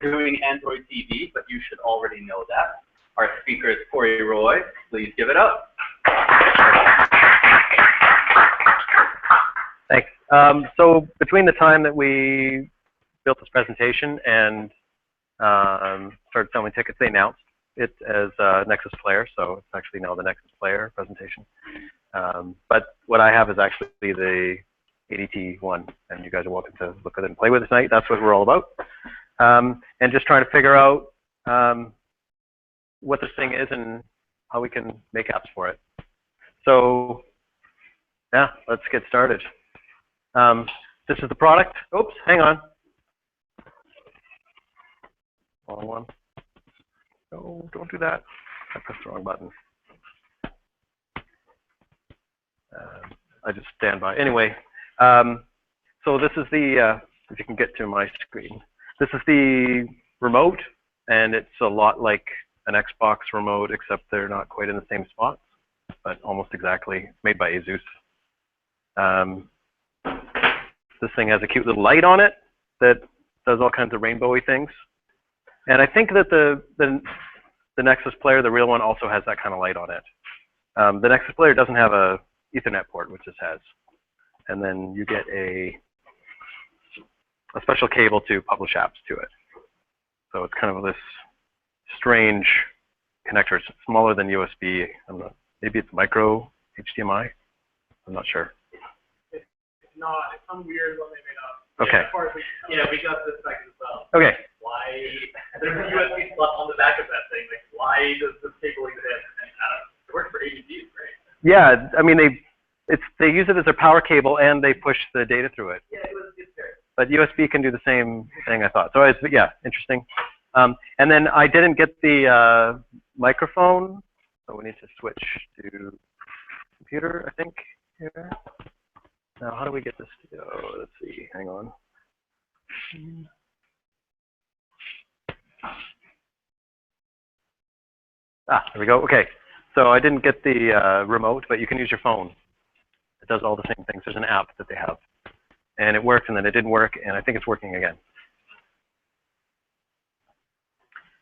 doing Android TV, but you should already know that. Our speaker is Corey Roy. Please give it up. Thanks. So between the time that we built this presentation and started selling tickets, they announced it as Nexus Player, so it's actually now the Nexus Player presentation. But what I have is actually the ADT one, and you guys are welcome to look at it and play with it tonight. That's what we're all about. And just trying to figure out what this thing is and how we can make apps for it. So yeah, let's get started. This is the product. Oops, hang on. Wrong one. No, don't do that. I pressed the wrong button. I just stand by. Anyway, so this is the, if you can get to my screen, this is the remote, and it's a lot like an Xbox remote, except they're not quite in the same spots, but almost exactly. It's made by Asus. This thing has a cute little light on it that does all kinds of rainbowy things. And I think that the Nexus Player, the real one, also has that kind of light on it. The Nexus Player doesn't have a Ethernet port, which this has. And then you get a special cable to publish apps to it. So it's kind of this strange connector. It's smaller than USB. Maybe it's micro HDMI. I'm not sure. It's not. It's some weird one they made up. Okay. Yeah, we got this back as well. Okay. Why? There's a USB slot on the back of that thing. Like, why does this cable exist? And it works for ADT. It's great. Yeah, I mean they use it as their power cable and they push the data through it. Yeah, it's great. But USB can do the same thing, I thought. So yeah, interesting. And then I didn't get the microphone, so we need to switch to computer, I think. Here. Now, how do we get this to go? Let's see. Hang on. Ah, there we go. Okay. So I didn't get the remote, but you can use your phone. It does all the same things. There's an app that they have. And it worked, and then it didn't work, and I think it's working again.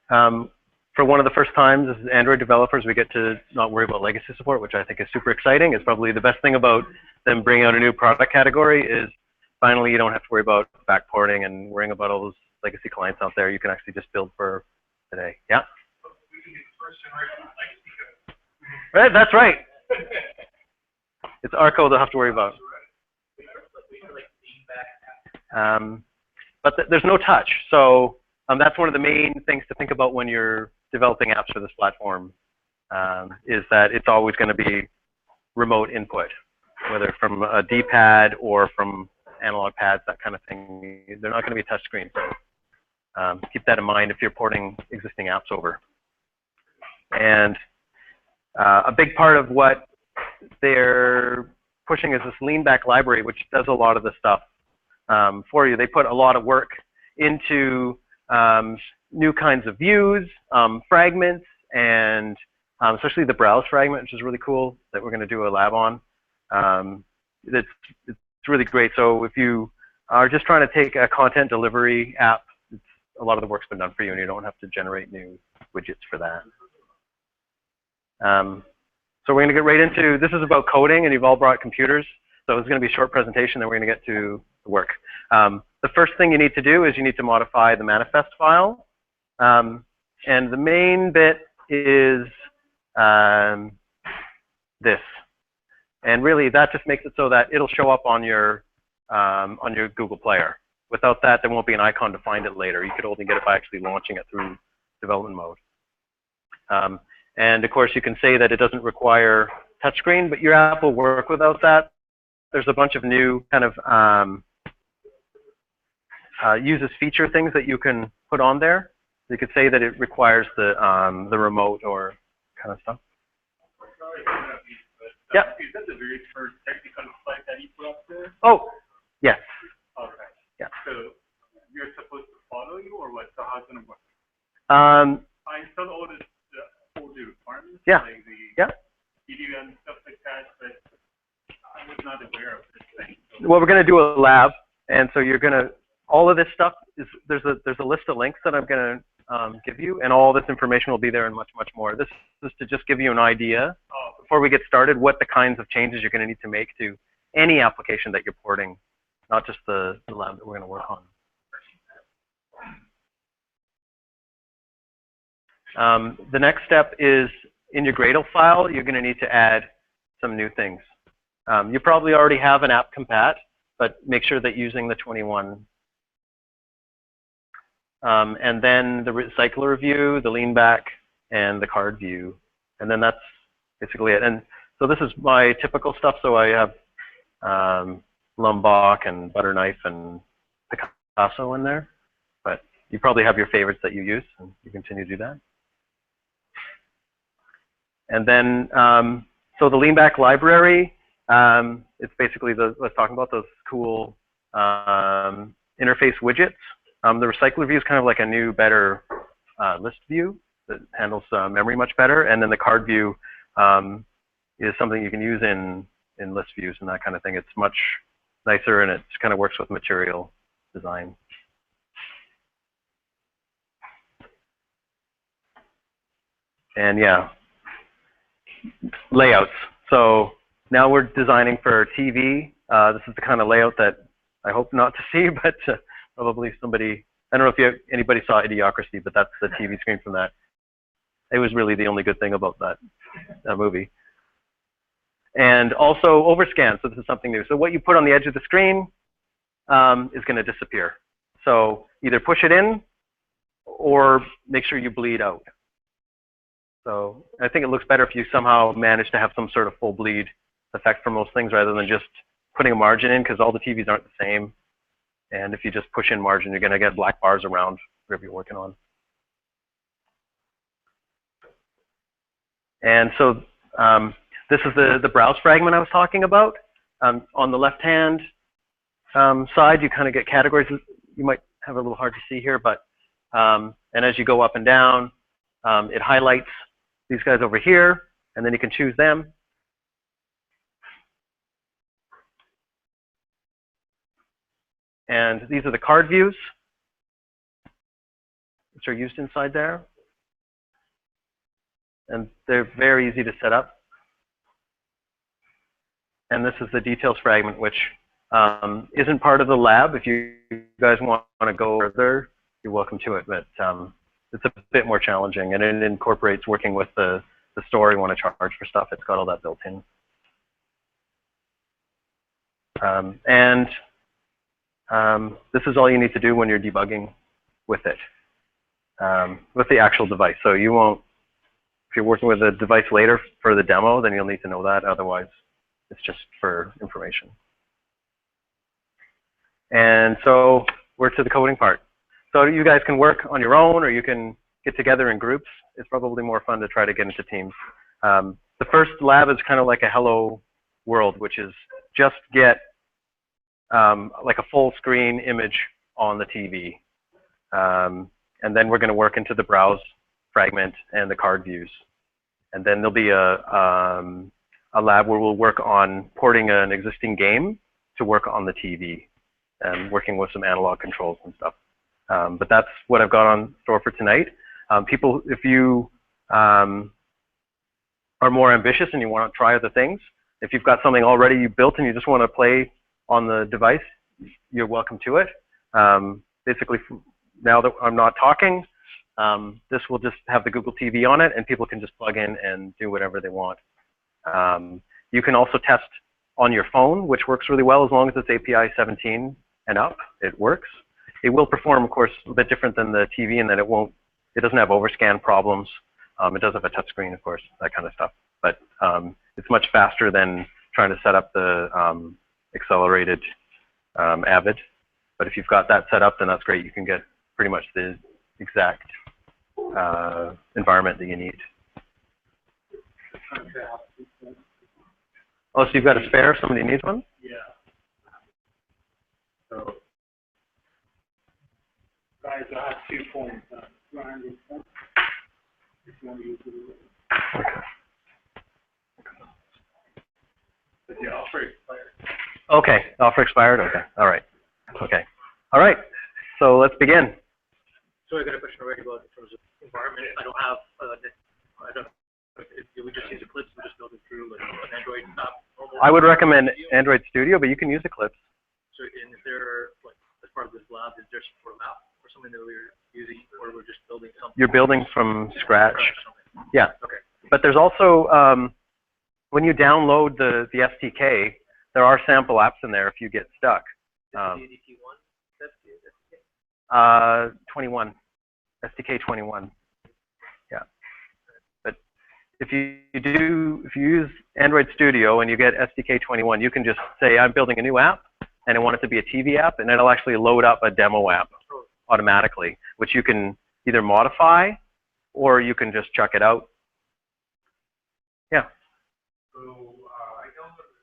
For one of the first times as Android developers, we get to not worry about legacy support, which I think is super exciting. It's probably the best thing about them bringing out a new product category is finally you don't have to worry about backporting and worrying about all those legacy clients out there. You can actually just build for today. Yeah? Right, that's right. It's our code they'll have to worry about. But there's no touch. So that's one of the main things to think about when you're developing apps for this platform, is that it's always going to be remote input, whether from a D-pad or from analog pads, that kind of thing. They're not going to be touch screen. So keep that in mind if you're porting existing apps over. And a big part of what they're pushing is this lean-back library, which does a lot of the stuff for you. They put a lot of work into new kinds of views, fragments, and especially the browse fragment, which is really cool, that we're going to do a lab on. It's really great. So if you are just trying to take a content delivery app, a lot of the work's been done for you, and you don't have to generate new widgets for that. So we're going to get right into, this is about coding, and you've all brought computers. So it's going to be a short presentation, then we're going to get to the work. The first thing you need to do is you need to modify the manifest file. And the main bit is this. And really, that just makes it so that it'll show up on your Google Player. Without that, there won't be an icon to find it later. You could only get it by actually launching it through development mode. And of course, you can say that it doesn't require touchscreen, but your app will work without that. There's a bunch of new kind of uses feature things that you can put on there. You could say that it requires the remote or kind of stuff. Yeah. Is that the very first technical slide that you put up there? Oh, yes. Okay. Yeah. So you're supposed to follow you, or what? So how's it gonna work? I installed all the requirements, yeah. Like the yeah. video and stuff like that, but I was not aware of this thing. So well, we're going to do a lab, and so you're going to all of this stuff is, there's a list of links that I'm going to give you, and all this information will be there and much, much more. This is to just give you an idea before we get started what the kinds of changes you're going to need to make to any application that you're porting, not just the lab that we're going to work on. The next step is in your Gradle file, you're going to need to add some new things. You probably already have an app compat, but make sure that using the 21. And then the recycler view, the lean back, and the card view. And then that's basically it. And so this is my typical stuff. So I have Lombok and Butter Knife and Picasso in there. But you probably have your favorites that you use, and you continue to do that. And then, so the lean back library, it's basically let's talk about those cool interface widgets. The recycler view is kind of like a new, better list view that handles memory much better. And then the card view is something you can use in list views and that kind of thing. It's much nicer, and it kind of works with material design. And yeah, layouts. So now we're designing for TV. This is the kind of layout that I hope not to see, but probably somebody, I don't know if anybody saw Idiocracy, but that's the TV screen from that. It was really the only good thing about that movie. And also overscan, so this is something new. So what you put on the edge of the screen is going to disappear. So either push it in or make sure you bleed out. So I think it looks better if you somehow manage to have some sort of full bleed effect for most things rather than just putting a margin in, because all the TVs aren't the same. And if you just push in margin, you're going to get black bars around whatever you're working on. And so this is the browse fragment I was talking about. On the left-hand side, you kind of get categories. You might have a little hard to see here, but and as you go up and down, it highlights these guys over here, and then you can choose them. And these are the card views, which are used inside there. And they're very easy to set up. And this is the details fragment, which isn't part of the lab. If you guys want to go further, you're welcome to it. But it's a bit more challenging, and it incorporates working with the store you want to charge for stuff. It's got all that built in. This is all you need to do when you're debugging with it, with the actual device. So you won't, if you're working with a device later for the demo, then you'll need to know that. Otherwise, it's just for information. And so we're to the coding part. So you guys can work on your own, or you can get together in groups. It's probably more fun to try to get into teams. The first lab is kind of like a hello world, which is just get like a full screen image on the TV. And then we're going to work into the browse fragment and the card views. And then there'll be a lab where we'll work on porting an existing game to work on the TV and working with some analog controls and stuff. But that's what I've got on store for tonight. People, if you are more ambitious and you want to try other things, if you've got something already you built and you just want to play on the device, you're welcome to it. Basically, now that I'm not talking, this will just have the Google TV on it, and people can just plug in and do whatever they want. You can also test on your phone, which works really well as long as it's API 17 and up. It works. It will perform, of course, a bit different than the TV in that it doesn't have overscan problems. It does have a touchscreen, of course, that kind of stuff. But it's much faster than trying to set up the accelerated Avid. But if you've got that set up, then that's great. You can get pretty much the exact environment that you need. Oh, so you've got a spare if somebody needs one? Yeah. So, guys, I have 2 phones. If you want to use it. Okay. But the offer expired. Okay, offer expired? Okay, all right. Okay, all right. so let's begin. So I got a question already about in terms of environment. I don't have, do we just use Eclipse and just build it through like an Android app? I would recommend Android Studio, but you can use Eclipse. So, and is there, like, as part of this lab, is there some sort of app or something that we're using, or we're just building something? You're building from scratch. Yeah. Okay. But there's also, when you download the SDK, there are sample apps in there if you get stuck. DDT1? SDK? 21. SDK 21. Yeah. But if you use Android Studio and you get SDK 21, you can just say, I'm building a new app and I want it to be a TV app, and it'll actually load up a demo app automatically, which you can either modify or you can just chuck it out. Yeah. So I downloaded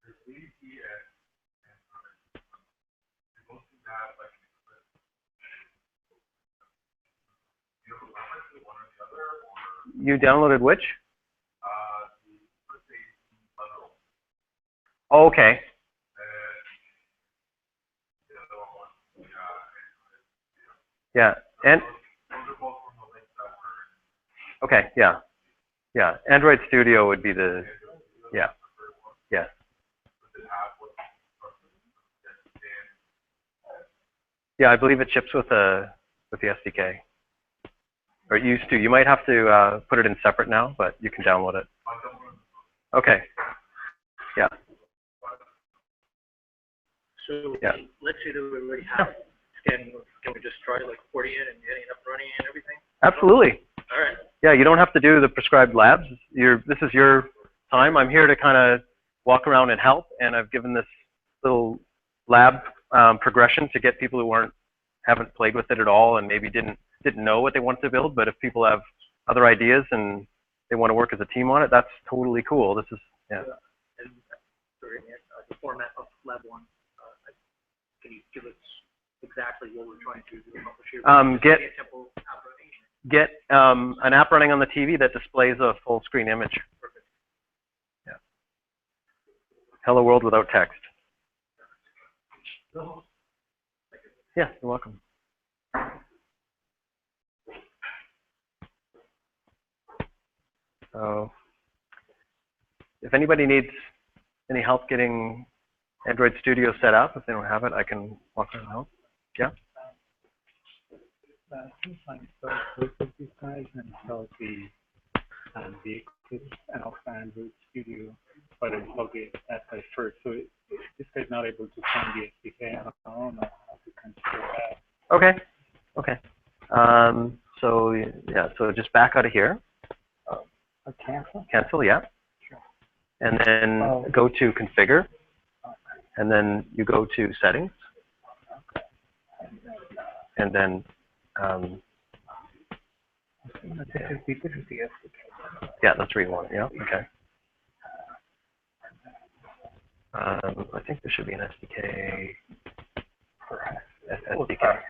the DDT and mostly have like you know, one or the other, or You downloaded which? the bundle. Oh, okay. The other one, Yeah. And those are both from the links that were. okay. Yeah. Yeah. Android Studio would be the. Yeah. Yes. Yeah, I believe it ships with the SDK. Or it used to. You might have to put it in separate now, but you can download it. Okay. Yeah. So Yeah. let's say that we already have scanning. Can we just try like 40 in and getting it up running and everything? Absolutely. All right. Yeah, you don't have to do the prescribed labs. This is your time. I'm here to kind of walk around and help, and I've given this little lab progression to get people who haven't played with it at all and maybe didn't know what they wanted to build. But if people have other ideas and they want to work as a team on it, that's totally cool. This is yeah. And the format of Lab 1. Can you give us exactly what we're trying to accomplish here? Get an app running on the TV that displays a full screen image. Perfect. Yeah. Hello world without text. Yeah, you're welcome. So, if anybody needs any help getting Android Studio set up, if they don't have it, I can walk around and help. Yeah? Sometimes both of these guys install the Eclipse and also Android Studio, but install the SI first. So this guy's not able to find the SDK. I don't know how to consider that. Okay. Okay. So yeah, so just back out of here. Cancel? Cancel, yeah. Sure. And then go to configure. Okay. And then you go to settings. Okay. And then this is the SDK. yeah, that's where you want it. Yeah. Okay. I think there should be an SDK. SDK.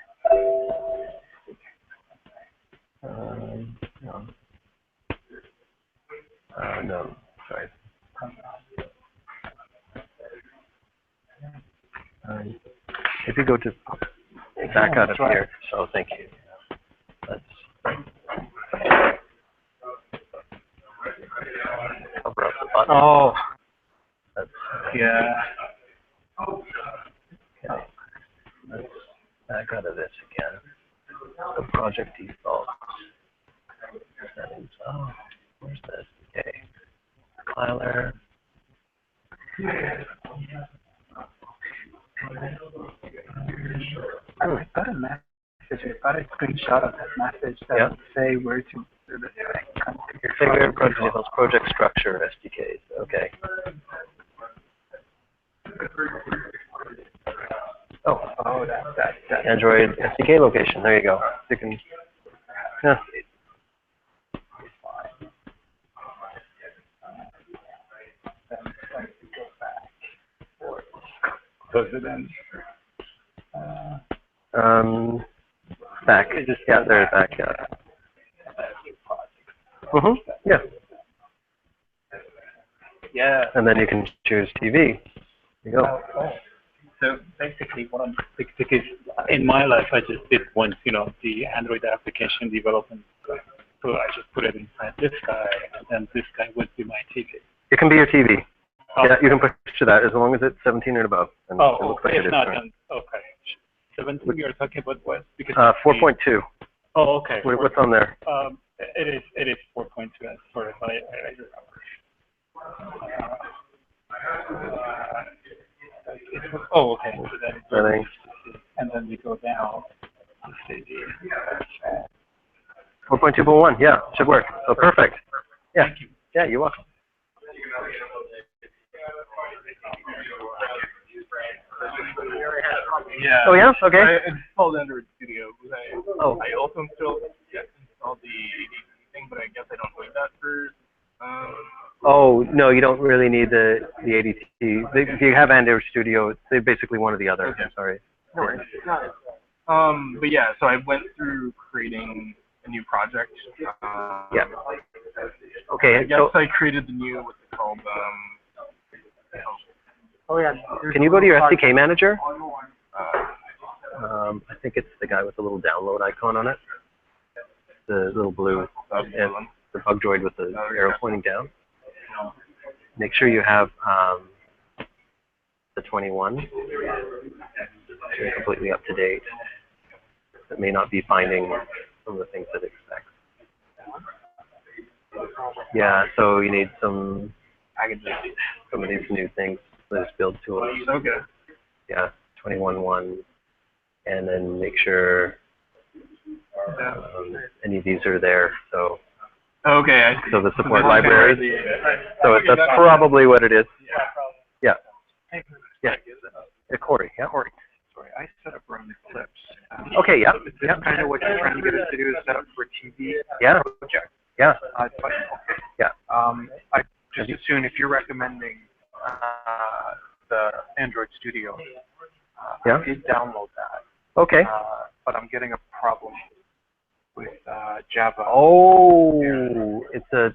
No, sorry. If you go to back out of here, so thank you. Cover up the button. Oh, That's, yeah. okay. Let's back out of this again. The project default settings. Oh, where's the SDK? Compiler. I got a message. I got a screenshot of that message that would say where to configure. Configure project structure SDKs. Okay. Oh, that Android SDK location. There you go. You can. Yeah. Does it then? Back. Yeah, there's back. Yeah. Yeah. Yeah. And then you can choose TV. There you go. So basically what I'm, because in my life I just did once, you know, the Android application development. So I just put it inside this guy, and then this guy would be my TV. It can be your TV. Oh, yeah, you can push to that as long as it's 17 and above. And oh, it looks like it's it is. not done. Okay. 17 you're talking about what? Because 4.2. Oh, okay. What's on there? It is 4.2 as far as I remember. Oh, okay. So then, and then we go down to say the 4.2.1. Yeah, should work. So perfect. Yeah. Thank you. Yeah, you're welcome. Yeah. Oh yeah. Okay. I installed Android Studio. I also installed the ADT thing, but I guess I don't need that for. Oh no, you don't really need the ADT. If you have Android Studio, they're basically one or the other. Okay. I'm sorry. No worries. But yeah, so I went through creating a new project. Yeah. Okay. I guess I created the new, what's it called? Oh yeah. Can you go to your SDK manager? I think it's the guy with the little download icon on it. The little blue, and the bug droid with the arrow pointing down. Make sure you have the 21. So you're completely up to date. It may not be finding some of the things that it expects. Yeah, so you need some of these new things. Those build tools. Okay. Yeah, 21.1, and then make sure any of these are there. So. Okay. So the support libraries. So that's probably what it is. Yeah. Yeah. Corey. Yeah. Sorry, I set up running clips. Okay. Yeah. Is this kind of what you're trying to get us to do? Is set up for TV? Yeah. Project. Yeah. Okay. Yeah. I just assume if you're recommending the Android Studio, Yeah. I did download that. Okay. But I'm getting a problem with Java. Oh, it's a.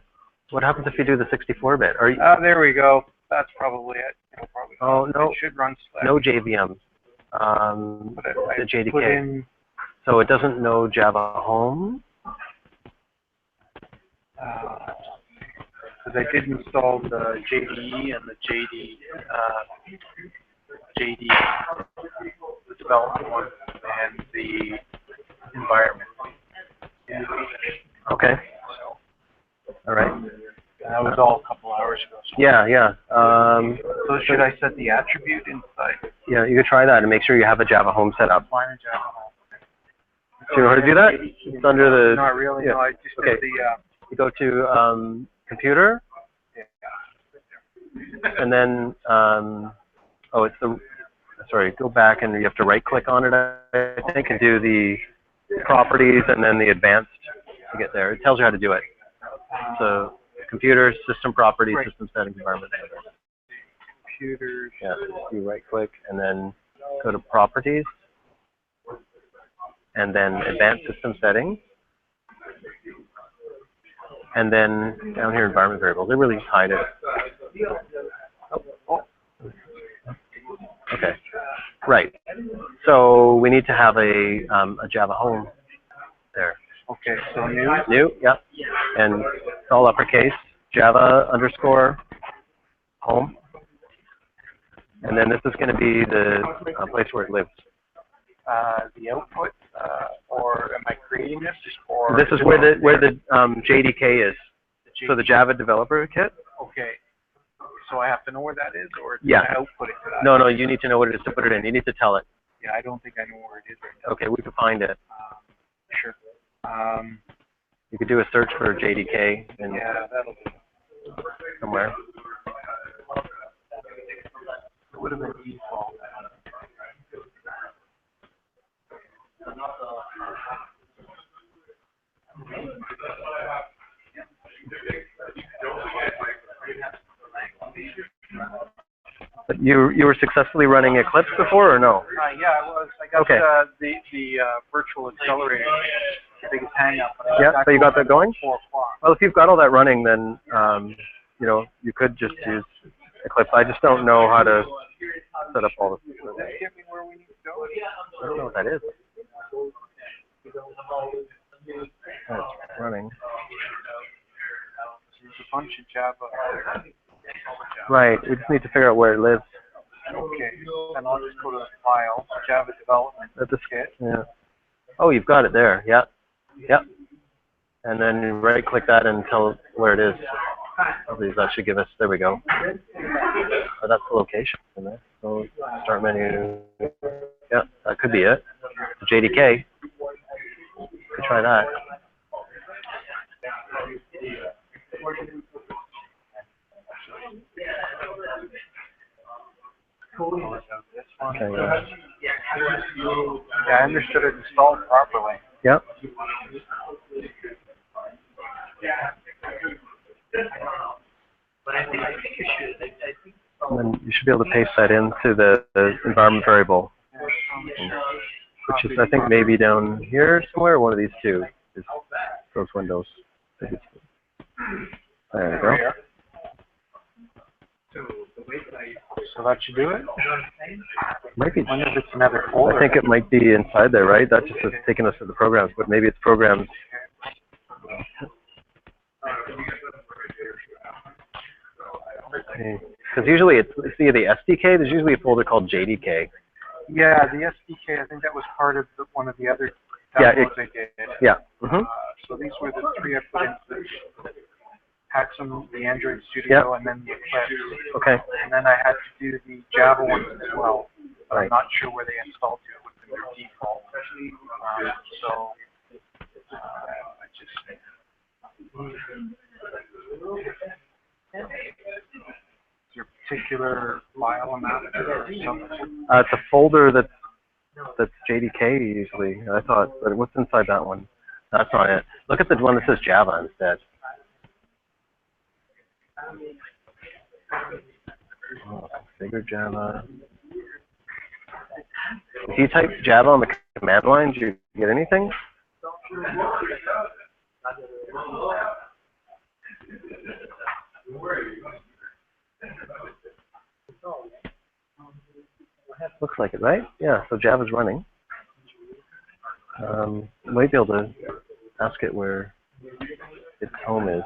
What happens if you do the 64-bit? Are you? There we go. That's probably it. It'll probably Oh no. It should run Slack. No JVM. But I the JDK. put in, So it doesn't know Java Home. because I did install the JDE and the JD, the development one, and the environment. Yeah. Okay. All right. That was all a couple hours ago. So Yeah. Yeah. So should I set the attribute inside? Yeah. You could try that and make sure you have a Java Home set up. Line of Java Home. Do you know how to do that? It's under the. Not really. Yeah. No, I just Okay. did the. You go to computer, and then it's the. Sorry, go back and you have to right click on it, I think, and do the properties and then the advanced to get there. It tells you how to do it. So computer, system properties, Right. system settings, environment. Computers. Yeah, you right click and then go to properties and then advanced system settings. And then down here, environment variables. They really hide it. Okay. Right. So we need to have a Java Home there. Okay, so new. New, yeah. And it's all uppercase. Java _ home. And then this is going to be the place where it lives. The output, or am I creating this? Or This is where the JDK is. So the Java Developer Kit. Okay. So I have to know where that is, or Yeah. can I output it to that? No, you need to know what it is to put it in. You need to tell it. Yeah, I don't think I know where it is right now. Okay, we can find it. Sure. You could do a search for JDK and Yeah, that'll be. somewhere. It would have been default. But you were successfully running Eclipse before or no? Yeah, I was. I got Okay. the virtual accelerator, the biggest hang up. Yeah, so you got that going? 4 o'clock. Well, if you've got all that running, then you could just use Eclipse. I just don't know how to set up all the. Get me where we need to go. I don't know what that is. Oh, it's running. There's a bunch of Java. Right. We just need to figure out where it lives. Okay. Then I'll just go to the file, Java development. That's the skit. Yeah. Oh, you've got it there. Yeah. Yep. And then you right-click that and tell it where it is. Probably that should give us. There we go. Oh, that's the location in there. So start menu. Yeah, that could be it. JDK. Could try that. Okay, yeah, I understood it installed properly. Yep. And then you should be able to paste that into the environment variable, which is, I think, maybe down here somewhere. One of these two is those windows. There we go. So that should do it? Might be. I wonder if it's another folder. I think it might be inside there, right? That just is taking us to the programs, but maybe it's programs. Because usually it's, see the SDK, there's usually a folder called JDK. Yeah, the SDK, I think that was part of one of the other downloads I did. Yeah. So these were the three I put into Paxum, the Android Studio, and then the Eclipse. Okay. And then I had to do the Java ones as well. But I'm not sure where they installed to. It was in their default. Is there a particular file on that? It's a folder that's JDK usually. I thought, but what's inside that one? That's not it. Look at the one that says Java instead. Oh, configure Java. If you type Java on the command line, do you get anything? Looks like it, right? Yeah, so Java's running. You might be able to ask it where its home is.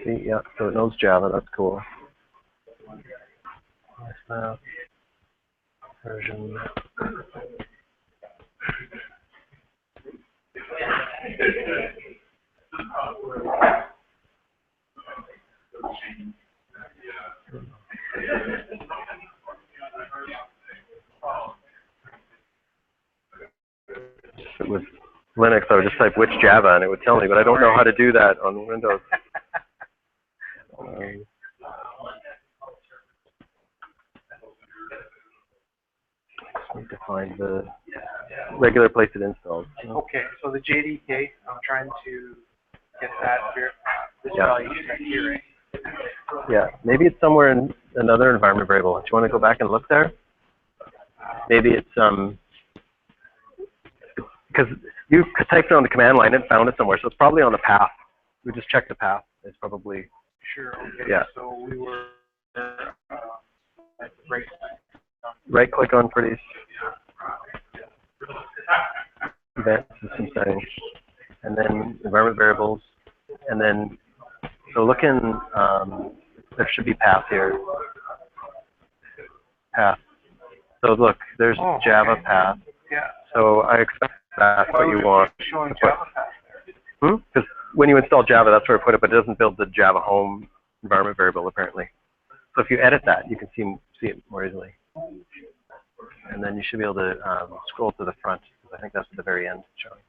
See, yeah, so it knows Java, that's cool. Version. If it was Linux, I would just type which Java and it would tell me, but I don't know how to do that on Windows. Just need to find the regular place it installs. Okay, so the JDK, I'm trying to get that here. This value set here. Yeah, maybe it's somewhere in another environment variable. Do you want to go back and look there? Maybe it's because you typed it on the command line and found it somewhere, so it's probably on the path. We just checked the path. It's probably. Sure. Okay. Yeah. So we were right click on pretty. Event system settings, and then environment variables, and then so look in. There should be path here. Path. So look, there's Java path. Yeah. So I expect that's what you want. Showing Java path there. Because when you install Java, that's where I put it, but it doesn't build the Java home environment variable apparently. So if you edit that, you can see it more easily. And then you should be able to scroll to the front. I think that's at the very end showing.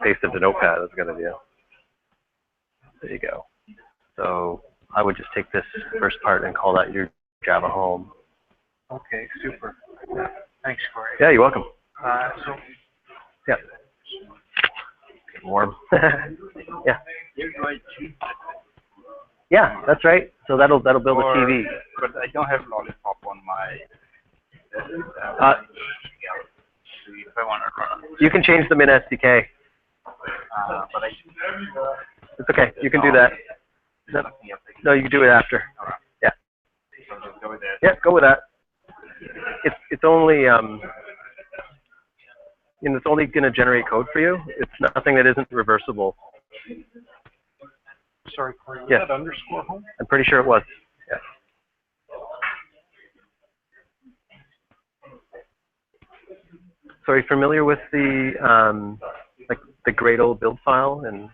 Paste it to Notepad, that's a good idea. There you go. So I would just take this first part and call that your Java home. Okay, super. Thanks, Corey. Yeah, you're welcome. So yeah. Warm. Yeah. Yeah, that's right. So that'll build a TV. But I don't have Lollipop on my. If I want to run. You can change them in SDK. But it's okay. You can do that. No, you can do it after. Yeah. So just go with that. Yeah, go with that. It's only it's only going to generate code for you. It's nothing that isn't reversible. Sorry, Corey, was Yes. that underscore home? I'm pretty sure it was. Yeah. So are you familiar with the like the Gradle build file and?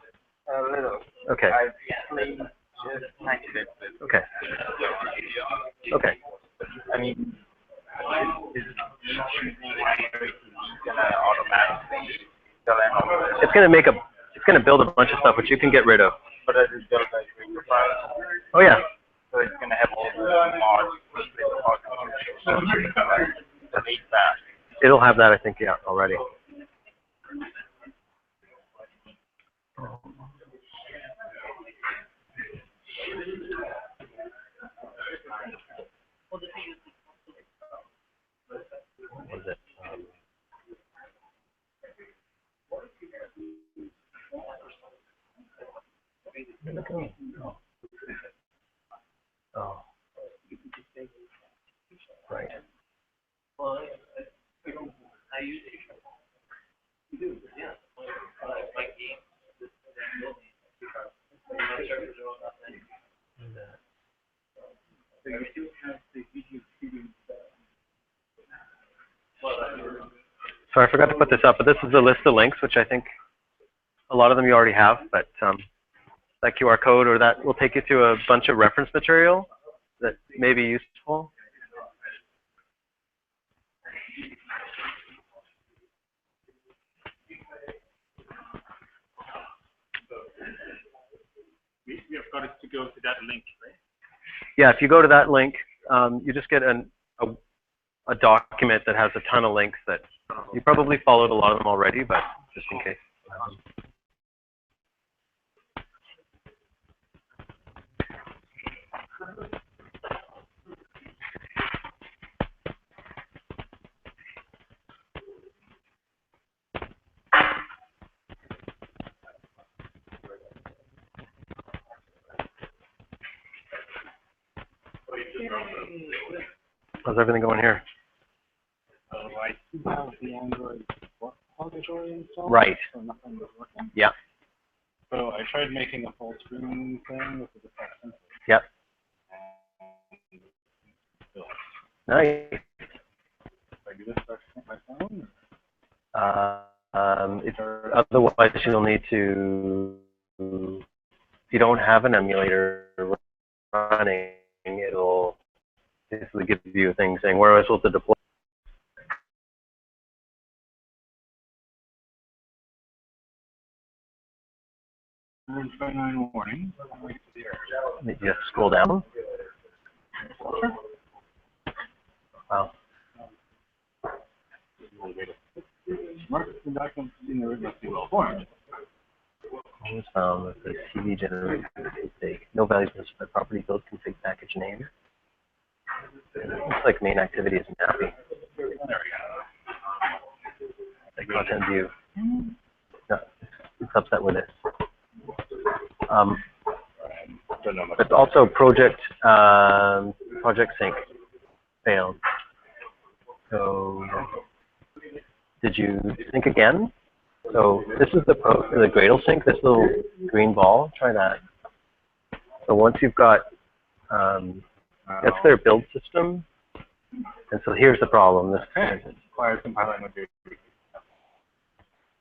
A little. Okay. I played just 90 bits with. Okay. Okay. I mean, is gonna automatically fill in all of this, It's going to build a bunch of stuff which you can get rid of. but does it build like Windows files? Oh yeah. So it's gonna have all the mods, delete that. It'll have that, I think, yeah, already. What was it? Where'd it go? Oh. Right. So I forgot to put this up, but this is a list of links, which I think a lot of them you already have, but that QR code or that will take you to a bunch of reference material that may be useful. You've got us to go to that link, right? Yeah, if you go to that link, you just get a document that has a ton of links that you probably followed a lot of them already, but just in case. How's everything going here? I do have the Android repository installed. Right. So nothing was working. Yeah. So I tried making a full screen thing with the detection. Yep. So Nice. if I do this on my phone. Otherwise you'll need to, if you don't have an emulator running, it'll basically give you a thing saying, where am I supposed to deploy? Warning. You have to scroll down. Wow. Mark the document in the original form. Always found that the TV generated mistake. No values specified property build config package name. And it looks like main activity isn't happy. There we go. The content view. No, it's upset with it. But also project sync failed. So did you sync again? So this is the Gradle sync, this little green ball. Try that. So once you've got, that's their build system. And so here's the problem. This Requires compiling with JDK.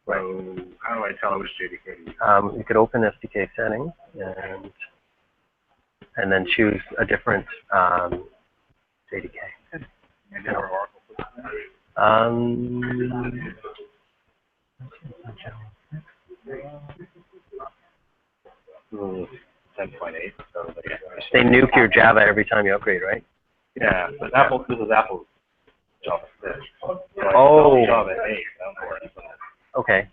Right. So how do I tell which JDK to use? You could open SDK settings and then choose a different JDK. And they are Oracle. 10.8. So they nuke your Java every time you upgrade, right? yeah, but Apple. This is Apple's Java 6. Oh. Java 8. Okay.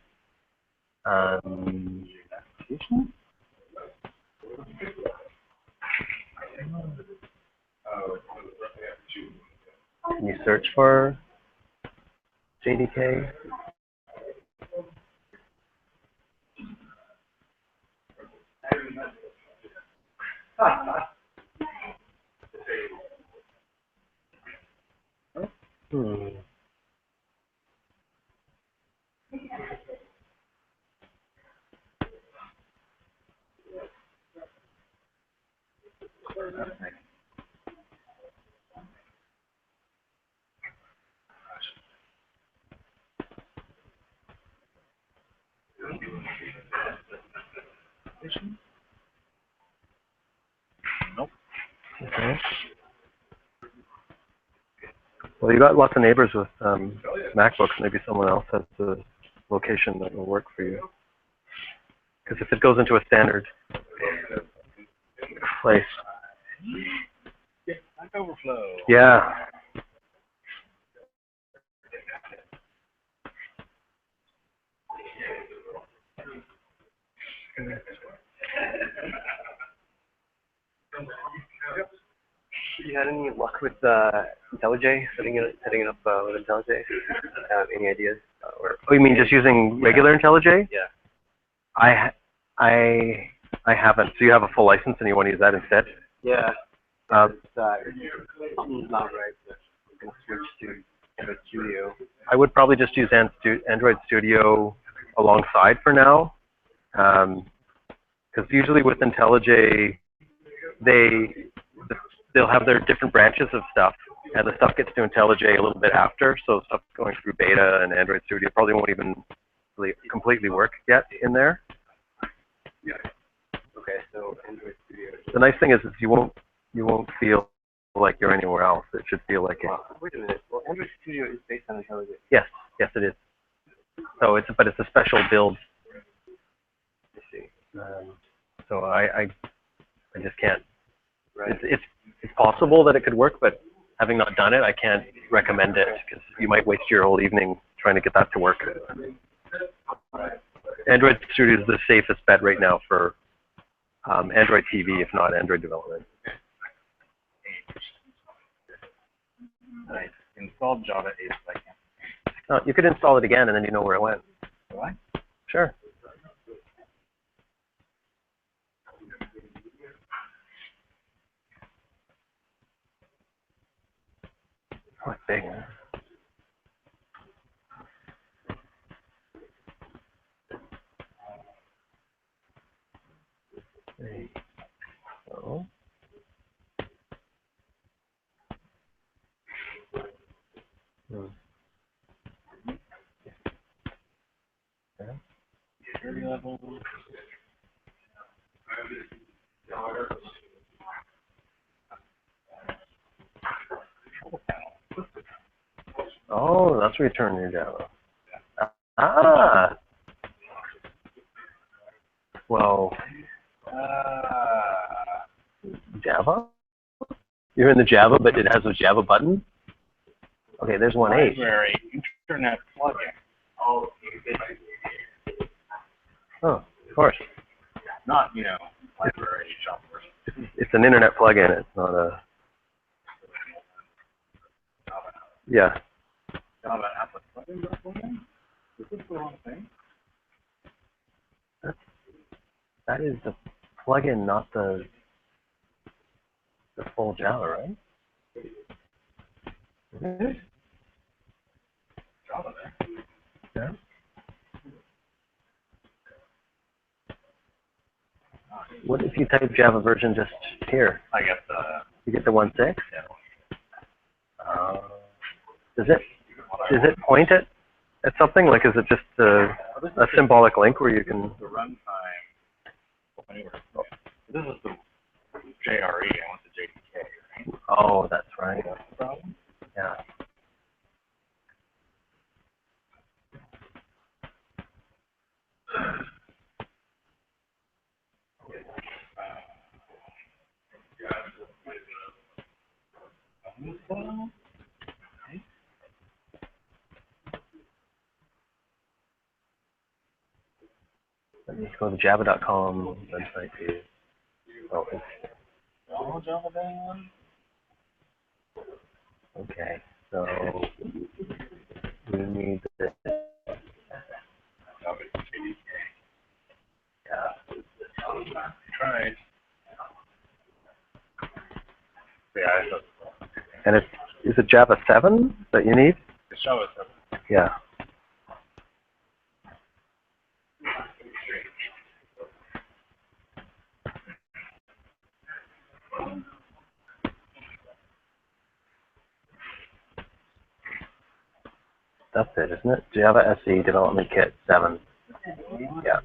Can you search for JDK? Hmm. Nope. Okay. Well, you got lots of neighbors with MacBooks. Maybe someone else has a location that will work for you. Because if it goes into a standard place, Stack Overflow. yeah. You had any luck with IntelliJ, setting it up with IntelliJ? Any ideas? Oh, you mean just using regular IntelliJ? Yeah. I haven't. So you have a full license and you want to use that instead? Yeah. Something's not right, but I'm gonna switch to Android Studio. I would probably just use Android Studio alongside for now. Because usually with IntelliJ, they'll have their different branches of stuff, and the stuff gets to IntelliJ a little bit after, so stuff going through beta and Android Studio probably won't even really completely work yet in there. Okay, so Android Studio. The nice thing is you won't feel like you're anywhere else. It should feel like it. Wait a minute. Well, Android Studio is based on IntelliJ. Yes, it is. So it's a special build. I see. So I just can't. Right. It's possible that it could work, but having not done it, I can't recommend it because you might waste your whole evening trying to get that to work. Android Studio is the safest bet right now for Android TV, if not Android development. Nice. Installed Java 8 second. Oh, you could install it again and then you know where it went. What? Sure. What big? There you go. Okay. Security level. Oh, that's where you turn your Java. Ah. Well, Java? You're in the Java, but it has a Java button? Okay, there's 1.8. Library internet plugin. Oh, of course. Not, library shopper. It's an internet plugin. It's not a. Yeah. Java app plugin? Is this the wrong thing? That is the plugin, not the full Java, right? Java there. Yeah. What if you type Java version just here? I guess You get the 1.6? yeah. Does it point at something? Like, is it just a symbolic link where you can? The runtime. This is the JRE. I want the JDK, right? Oh, that's right. That's the problem. Yeah. Let me go to java.com website too. Oh, Oh, Java then. okay. So we need the Java JDK. yeah. Tried. Yeah, I thought. And is is it Java 7 that you need? It's Java 7. Yeah. That's it, isn't it? Java SE Development Kit 7. Yeah.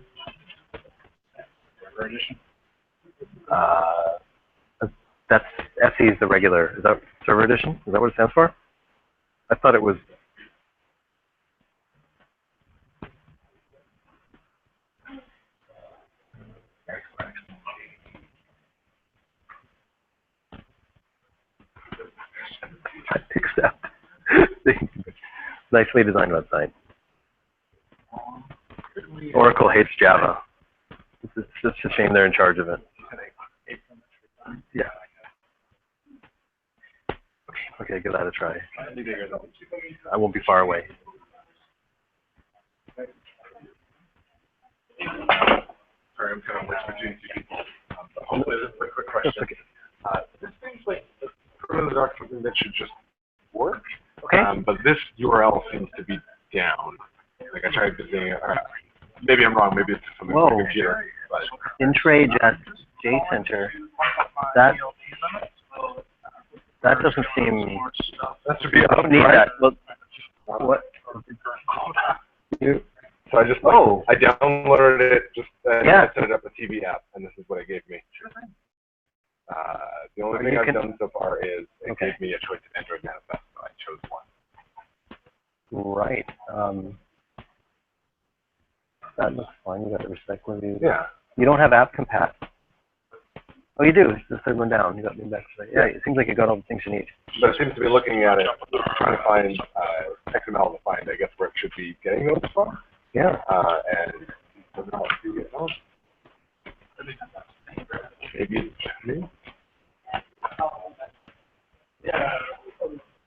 Server edition. That's SE is the regular. Is that Server Edition? Is that what it stands for? I thought it was. Accept. Nicely designed website. Oracle hates Java. It's just a shame they're in charge of it. Yeah. Okay, give that a try. I won't be far away. Sorry, I'm kind of switching to people. Hopefully, this is a quick question. Okay. This seems like the perimeter doc something that should just work. Okay. But this URL seems to be down. Like I tried visiting it. Maybe I'm wrong. Maybe it's something on the computer. But Intrage at JCenter. That doesn't seem. that should be. I don't need that. Well, what? So I just I downloaded it just and I set it up a TV app, and this is what it gave me. The only thing I've done so far is it gave me a choice of Android manifest, so I chose one. Right. That looks fine. You got the recycler view. Yeah. You don't have app compat. Oh, you do. It's the third one down. You got me back. Yeah, it seems like you got all the things you need. But it seems to be looking at it, trying to find XML to find, I guess, where it should be getting those from. Yeah. And it doesn't want to get those. Maybe it's just me.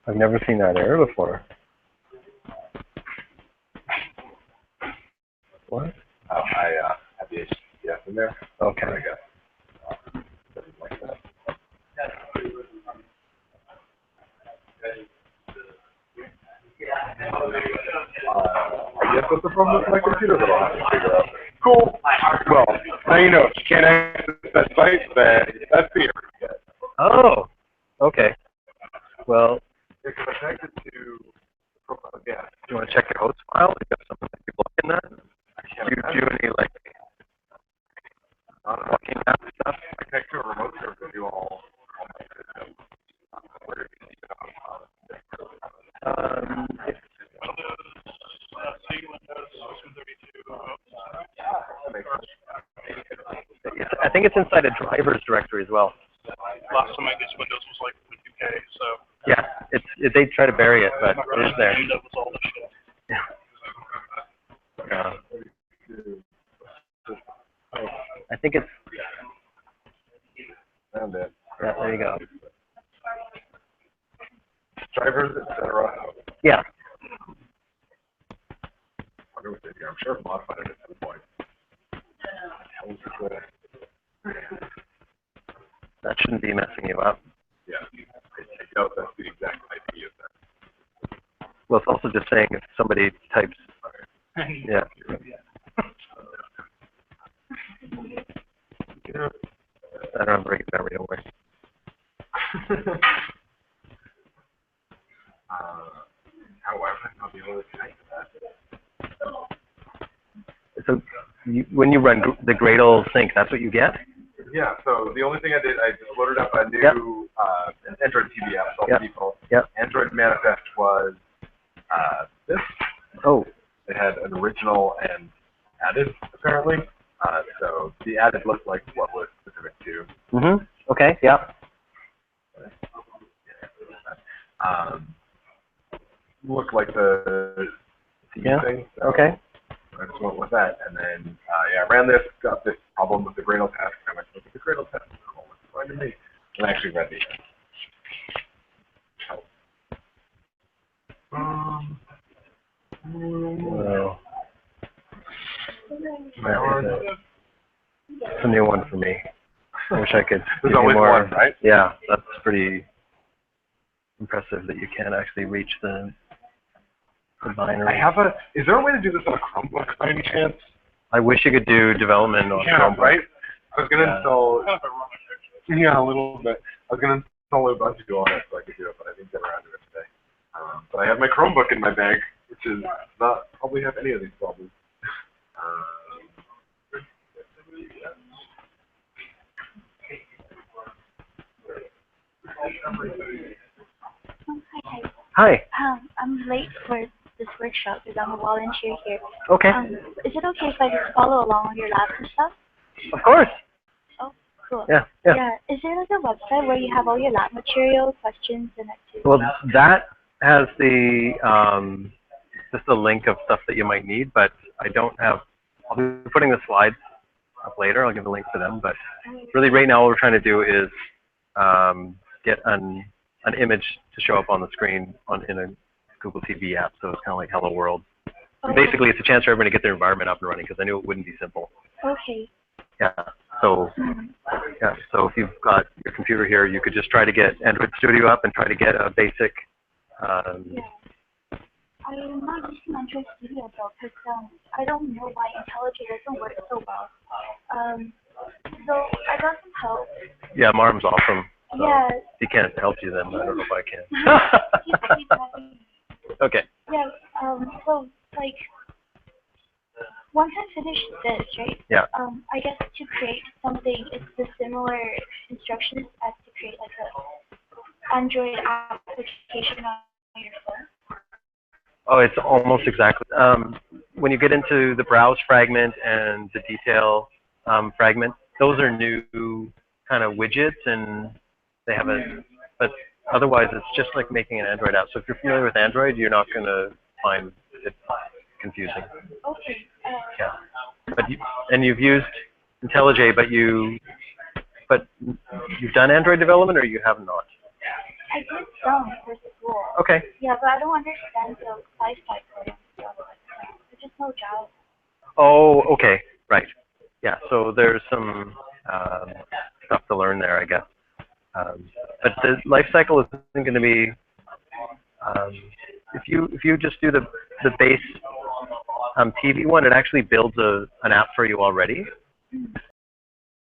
I've never seen that error before. What? I have the HTTPS in there. Okay. I guess. Like that. I guess that's the problem with my computer that I'll have to figure out. Cool. Well, now you know. If you can't access that site, then that's the error. Oh. Okay. Well, It's connected to the profile. Yeah. do you want to check your host file? You got something that you block in that? Do you do any like blocking app stuff? I connect to a remote server to do all my systems. I think it's inside a drivers directory as well. Last time I guess Windows was like with UK, so. Yeah, they try to bury it, but it is there. That was all the shit. Yeah. I think it's. Found it. Yeah, there you go. Drivers, etc. Yeah. I wonder what they do. I'm sure I've modified it at some point. That shouldn't be messing you up. Yeah. I doubt that's the exact IP of that. Well, it's also just saying if somebody types. Yeah. I don't have breaking memory, don't worry. However, I'll be able to connect to that. So when you run the Gradle sync, that's what you get? Yeah, so the only thing I did, I just loaded up a new Android TV app, so default. Android Manifest was this. Oh. It had an original and added, apparently. So the added looked like what was specific to. Mm-hmm. Okay, yeah. Looked like the TV thing. So okay. I just went with that, and then I ran this, got this problem with the Gradle test. I went to look at the Gradle test. Oh, what's going to me? And I actually read the. Well, it's a new one for me. I wish I could. There's always more. one, right? Yeah, that's pretty impressive that you can't actually reach the binary. I have a. Is there a way to do this on a Chromebook by any chance? I wish you could do development on Chromebook. Right? I was gonna install. Yeah, a little bit. I was gonna install a bunch on it so I could do it, but I didn't get around to it today. But I have my Chromebook in my bag, which is not probably have any of these problems. Hi. I'm late for this workshop because I'm a volunteer here. Okay. Is it okay if I just follow along on your labs and stuff? Of course. Oh, cool. Yeah. Is there like a website where you have all your lab material, questions, and activities? Well, that has the just a link of stuff that you might need, but I don't have. I'll be putting the slides up later. I'll give a link to them, but really, right now, what we're trying to do is get an image to show up on the screen in a Google TV app. So it's kind of like Hello World. Okay. Basically, it's a chance for everyone to get their environment up and running because I knew it wouldn't be simple. Okay. Yeah. So So if you've got your computer here, you could just try to get Android Studio up and try to get a basic. I'm not using Android Studio though, because I don't know why IntelliJ doesn't work so well. So I got some help. Yeah, Marm's awesome. So yeah. If he can't help you, then I don't know if I can. Okay. Yeah. So like, once I finish this, right? Yeah. I guess to create something, it's the similar instructions as to create like a Android application on your phone. Oh, it's almost exactly. When you get into the browse fragment and the detail fragment, those are new kind of widgets, and they have but otherwise it's just like making an Android app. So if you're familiar with Android, you're not going to find it confusing. Okay. Yeah. And you've used IntelliJ, but you've done Android development, or you have not? I did some for school. Okay. Yeah, but I don't understand the life cycle and stuff like that. I just know Java. Oh, okay. Right. Yeah, so there's some stuff to learn there, I guess. But the life cycle isn't going to be, if you just do the base TV one, it actually builds an app for you already.